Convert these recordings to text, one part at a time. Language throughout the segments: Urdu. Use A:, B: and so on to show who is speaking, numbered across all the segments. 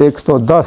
A: 110।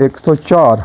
A: 104।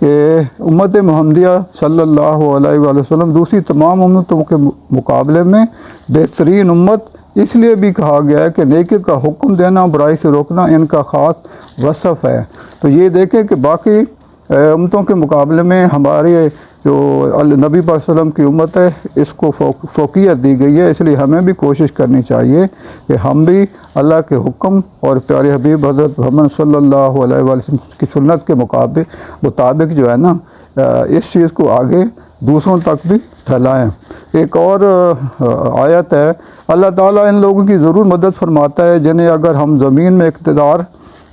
A: کہ امت محمدیہ صلی اللہ علیہ وآلہ وسلم دوسری تمام امتوں کے مقابلے میں بہترین امت اس لیے بھی کہا گیا ہے کہ نیکی کا حکم دینا، برائی سے روکنا ان کا خاص وصف ہے۔ تو یہ دیکھیں کہ باقی امتوں کے مقابلے میں ہماری جو نبی پاک صلی اللہ علیہ وسلم کی امت ہے اس کو فوقیت دی گئی ہے، اس لیے ہمیں بھی کوشش کرنی چاہیے کہ ہم بھی اللہ کے حکم اور پیارے حبیب حضرت محمد صلی اللہ علیہ وسلم کی سنت کے مطابق جو ہے نا اس چیز کو آگے دوسروں تک بھی پھیلائیں۔ ایک اور آیت ہے، اللہ تعالیٰ ان لوگوں کی ضرور مدد فرماتا ہے جنہیں اگر ہم زمین میں اقتدار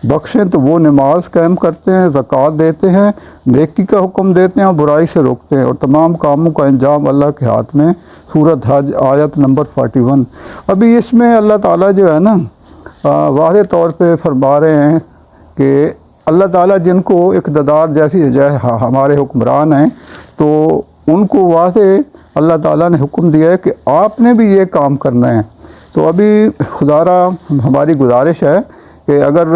A: بخشیں تو وہ نماز قائم کرتے ہیں، زکوٰۃ دیتے ہیں، نیکی کا حکم دیتے ہیں اور برائی سے روکتے ہیں، اور تمام کاموں کا انجام اللہ کے ہاتھ میں۔ سورۃ حج آیت نمبر 41۔ ابھی اس میں اللہ تعالیٰ جو ہے نا واضح طور پہ فرما رہے ہیں کہ اللہ تعالیٰ جن کو اقتدار جیسے ہمارے حکمران ہیں تو ان کو واضح اللہ تعالیٰ نے حکم دیا ہے کہ آپ نے بھی یہ کام کرنا ہے۔ تو ابھی خدارہ ہماری گزارش ہے کہ اگر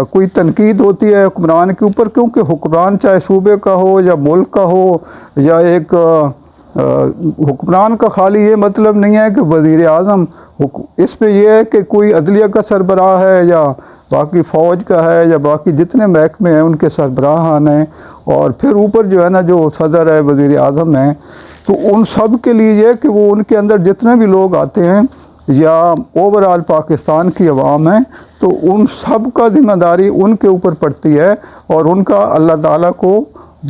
A: کوئی تنقید ہوتی ہے حکمران کے اوپر، کیونکہ حکمران چاہے صوبے کا ہو یا ملک کا ہو یا ایک حکمران کا خالی یہ مطلب نہیں ہے کہ وزیر اعظم، اس پہ یہ ہے کہ کوئی عدلیہ کا سربراہ ہے یا باقی فوج کا ہے یا باقی جتنے محکمے ہیں ان کے سربراہان ہیں، اور پھر اوپر جو ہے نا جو صدر ہے، وزیر اعظم ہیں، تو ان سب کے لیے یہ کہ وہ ان کے اندر جتنے بھی لوگ آتے ہیں یا اوورآل پاکستان کی عوام ہے تو ان سب کا ذمہ داری ان کے اوپر پڑتی ہے، اور ان کا اللہ تعالیٰ کو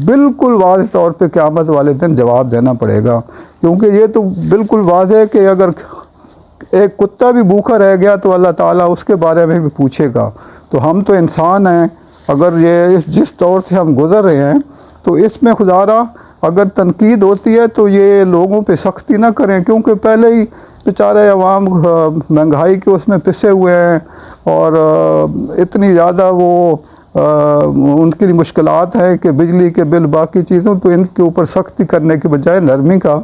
A: بالکل واضح طور پہ قیامت والے دن جواب دینا پڑے گا، کیونکہ یہ تو بالکل واضح ہے کہ اگر ایک کتا بھی بھوکا رہ گیا تو اللہ تعالیٰ اس کے بارے میں بھی پوچھے گا۔ تو ہم تو انسان ہیں، اگر یہ جس طور سے ہم گزر رہے ہیں تو اس میں خدارہ اگر تنقید ہوتی ہے تو یہ لوگوں پہ سختی نہ کریں، کیونکہ پہلے ہی بیچارے عوام مہنگائی کے اس میں پسے ہوئے ہیں اور اتنی زیادہ وہ ان کی مشکلات ہیں کہ بجلی کے بل باقی چیزوں تو ان کے اوپر سختی کرنے کے بجائے نرمی کا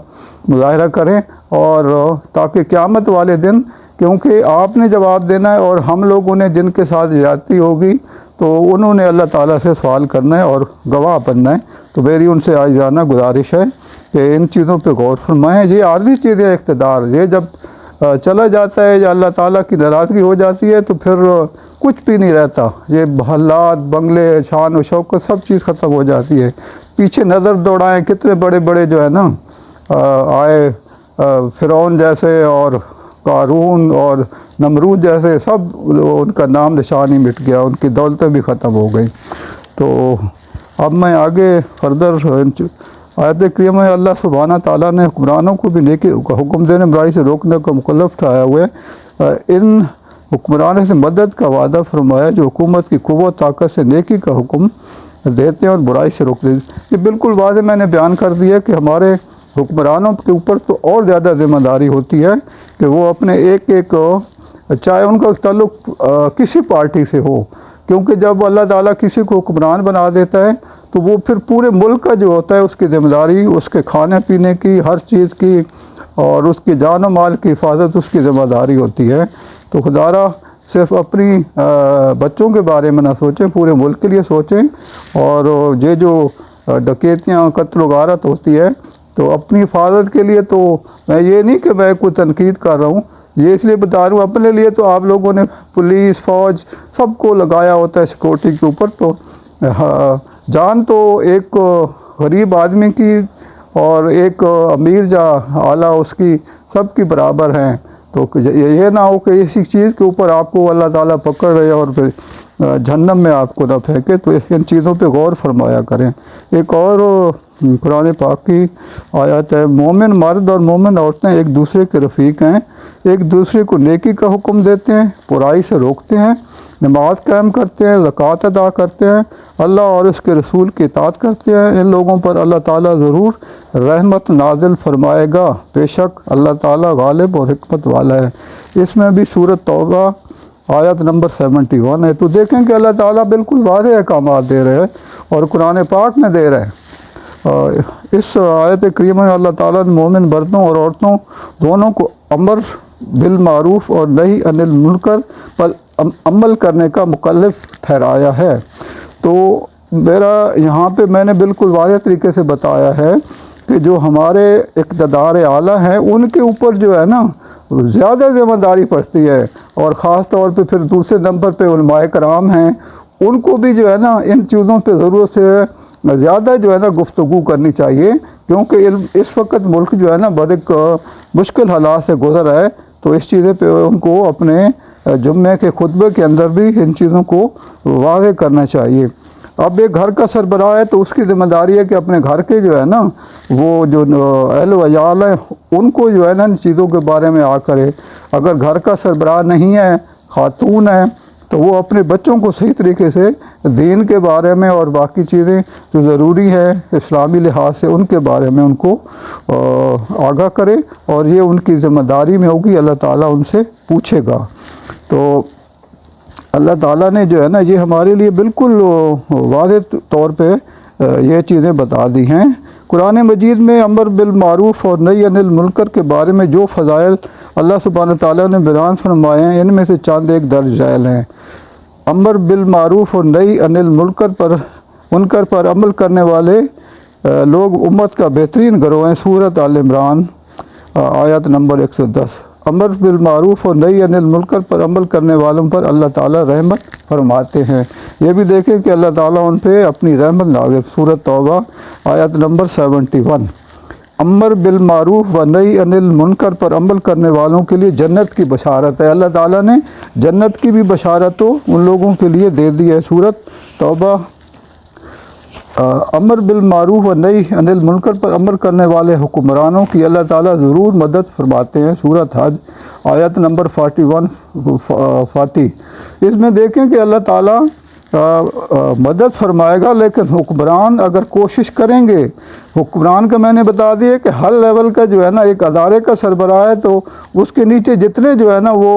A: مظاہرہ کریں، اور تاکہ قیامت والے دن، کیونکہ آپ نے جواب دینا ہے اور ہم لوگوں نے جن کے ساتھ زیادتی ہوگی تو انہوں نے اللہ تعالیٰ سے سوال کرنا ہے اور گواہ بننا ہے۔ تو میری ان سے عاجزانہ گزارش ہے کہ ان چیزوں پہ غور فرمائیں۔ یہ عارضی چیزیں اقتدار، یہ جب چلا جاتا ہے یا اللہ تعالیٰ کی ناراضگی ہو جاتی ہے تو پھر کچھ بھی نہیں رہتا، یہ محلات، بنگلے، شان و شوکت سب چیز ختم ہو جاتی ہے۔ پیچھے نظر دوڑائیں، کتنے بڑے بڑے جو ہے نا آئے، فرعون جیسے اور قارون اور نمرود جیسے، سب ان کا نام نشان ہی مٹ گیا، ان کی دولتیں بھی ختم ہو گئی۔ تو اب میں آگے فردر آیت کریمہ میں اللہ سبحانہ تعالیٰ نے حکمرانوں کو بھی نیکی کا حکم دینے، برائی سے روکنے کا مکلف ٹھہرایا ہوئے ان حکمرانوں سے مدد کا وعدہ فرمایا جو حکومت کی قوت طاقت سے نیکی کا حکم دیتے ہیں اور برائی سے روکتے ہیں۔ یہ بالکل واضح میں نے بیان کر دیا کہ ہمارے حکمرانوں کے اوپر تو اور زیادہ ذمہ داری ہوتی ہے کہ وہ اپنے ایک چاہے ان کا تعلق کسی پارٹی سے ہو، کیونکہ جب اللہ تعالیٰ کسی کو حکمران بنا دیتا ہے تو وہ پھر پورے ملک کا جو ہوتا ہے اس کی ذمہ داری، اس کے کھانے پینے کی، ہر چیز کی، اور اس کی جان و مال کی حفاظت اس کی ذمہ داری ہوتی ہے۔ تو خدارہ صرف اپنی بچوں کے بارے میں نہ سوچیں، پورے ملک کے لیے سوچیں، اور یہ جو ڈکیتیاں، قتل و غارت ہوتی ہے تو اپنی حفاظت کے لیے، تو میں یہ نہیں کہ میں کوئی تنقید کر رہا ہوں، یہ اس لیے بتا رہا ہوں اپنے لیے تو آپ لوگوں نے پولیس، فوج سب کو لگایا ہوتا ہے سیکورٹی کے اوپر، تو جان تو ایک غریب آدمی کی اور ایک امیر جا اعلیٰ اس کی سب کی برابر ہیں، تو یہ نہ ہو کہ اسی چیز کے اوپر آپ کو اللہ تعالیٰ پکڑ رہے اور پھر جہنم میں آپ کو نہ پھینکے، تو ان چیزوں پہ غور فرمایا کریں۔ ایک اور قرآن پاک کی آیت ہے، مومن مرد اور مومن عورتیں ایک دوسرے کے رفیق ہیں، ایک دوسرے کو نیکی کا حکم دیتے ہیں، برائی سے روکتے ہیں، نماز قائم کرتے ہیں، زکوٰۃ ادا کرتے ہیں، اللہ اور اس کے رسول کی اطاعت کرتے ہیں، ان لوگوں پر اللہ تعالیٰ ضرور رحمت نازل فرمائے گا، بے شک اللہ تعالیٰ غالب اور حکمت والا ہے۔ اس میں بھی سورۃ توبہ آیت نمبر 71 ہے۔ تو دیکھیں کہ اللہ تعالیٰ بالکل واضح احکامات دے رہے ہیں اور قرآن پاک میں دے رہے ہیں۔ اس آیت کریمہ میں اللہ تعالیٰ نے مومن مردوں اور عورتوں دونوں کو امر بالمعروف اور نہی عن المنکر پر عمل کرنے کا مکلف ٹھہرایا ہے۔ تو میرا یہاں پہ میں نے بالکل واضح طریقے سے بتایا ہے کہ جو ہمارے اقتدار اعلیٰ ہیں ان کے اوپر جو ہے نا زیادہ ذمہ داری پڑتی ہے، اور خاص طور پہ پھر دوسرے نمبر پہ علماء کرام ہیں، ان کو بھی جو ہے نا ان چیزوں پہ ضرورت سے زیادہ جو ہے نا گفتگو کرنی چاہیے، کیونکہ اس وقت ملک جو ہے نا بڑے مشکل حالات سے گزر رہا ہے، تو اس چیزیں پہ ان کو اپنے جمعے کے خطبے کے اندر بھی ان چیزوں کو واضح کرنا چاہیے۔ اب ایک گھر کا سربراہ ہے تو اس کی ذمہ داری ہے کہ اپنے گھر کے جو ہے نا وہ جو اہل و عیال ہیں ان کو جو ہے نا ان چیزوں کے بارے میں کرے۔ اگر گھر کا سربراہ نہیں ہے، خاتون ہے، تو وہ اپنے بچوں کو صحیح طریقے سے دین کے بارے میں اور باقی چیزیں جو ضروری ہے اسلامی لحاظ سے ان کے بارے میں ان کو آگاہ کرے، اور یہ ان کی ذمہ داری میں ہوگی، اللہ تعالیٰ ان سے پوچھے گا۔ تو اللہ تعالیٰ نے جو ہے نا یہ ہمارے لیے بالکل واضح طور پہ یہ چیزیں بتا دی ہیں۔ قرآن مجید میں امر بالمعروف اور نہی عن المنکر کے بارے میں جو فضائل اللہ سبحانہ تعالیٰ نے بیان فرمائے ہیں، ان میں سے چند ایک درج ذیل ہیں۔ امر بالمعروف اور نہی عن المنکر پر عمل کرنے والے لوگ امت کا بہترین گروہ ہیں، سورۃ آل عمران آیت نمبر 110۔ امر بالمعروف اور نہی عن المنکر پر عمل کرنے والوں پر اللہ تعالیٰ رحمت فرماتے ہیں۔ یہ بھی دیکھیں کہ اللہ تعالیٰ ان پہ اپنی رحمت نازل، سورۃ توبہ آیت نمبر 71۔ امر بالمعروف و نہی عن المنکر پر عمل کرنے والوں کے لیے جنت کی بشارت ہے۔ اللہ تعالیٰ نے جنت کی بھی بشارت تو ان لوگوں کے لیے دے دی ہے، سورۃ توبہ۔ امر بالمعروف و نہی عن المنکر پر عمل کرنے والے حکمرانوں کی اللہ تعالیٰ ضرور مدد فرماتے ہیں، سورۃ حج آیت نمبر 41-40۔ اس میں دیکھیں کہ اللہ تعالیٰ مدد فرمائے گا، لیکن حکمران اگر کوشش کریں گے، حکمران کا میں نے بتا دیا کہ ہر لیول کا جو ہے نا ایک ادارے کا سربراہ ہے، تو اس کے نیچے جتنے جو ہے نا وہ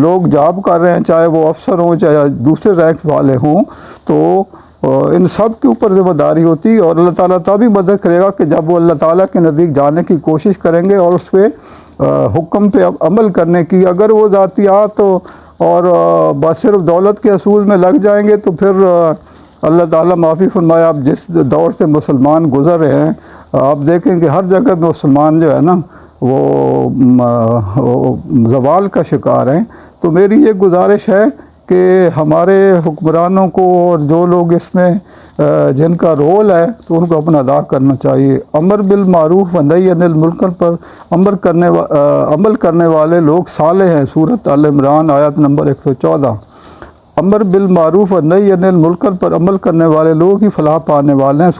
A: لوگ جاب کر رہے ہیں، چاہے وہ افسر ہوں چاہے دوسرے رینک والے ہوں، تو ان سب کے اوپر ذمہ داری ہوتی ہے، اور اللہ تعالیٰ تبھی مدد کرے گا کہ جب وہ اللہ تعالیٰ کے نزدیک جانے کی کوشش کریں گے اور اس پہ حکم پہ عمل کرنے کی۔ اگر وہ ذاتیات اور بس صرف دولت کے اصول میں لگ جائیں گے تو پھر اللہ تعالیٰ معافی فرمائے، آپ جس دور سے مسلمان گزر رہے ہیں، آپ دیکھیں کہ ہر جگہ مسلمان جو ہے نا وہ زوال کا شکار ہیں۔ تو میری یہ گزارش ہے کہ ہمارے حکمرانوں کو اور جو لوگ اس میں جن کا رول ہے تو ان کو اپنا ادا کرنا چاہیے۔ امر بالمعروف و نہی عن المنکر پر عمل کرنے والے لوگ صالح ہیں، سورۃ آل عمران آیت نمبر 114۔ امر بالمعروف و نہی عن المنکر پر عمل کرنے والے لوگ ہی فلاح پانے والے ہیں،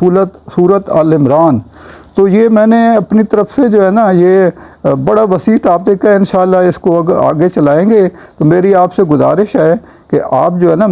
A: سورۃ آل عمران۔ تو یہ میں نے اپنی طرف سے جو ہے نا یہ بڑا وسیع ٹاپک ہے، انشاءاللہ اس کو آگے چلائیں گے۔ تو میری آپ سے گزارش ہے کہ آپ جو ہے نا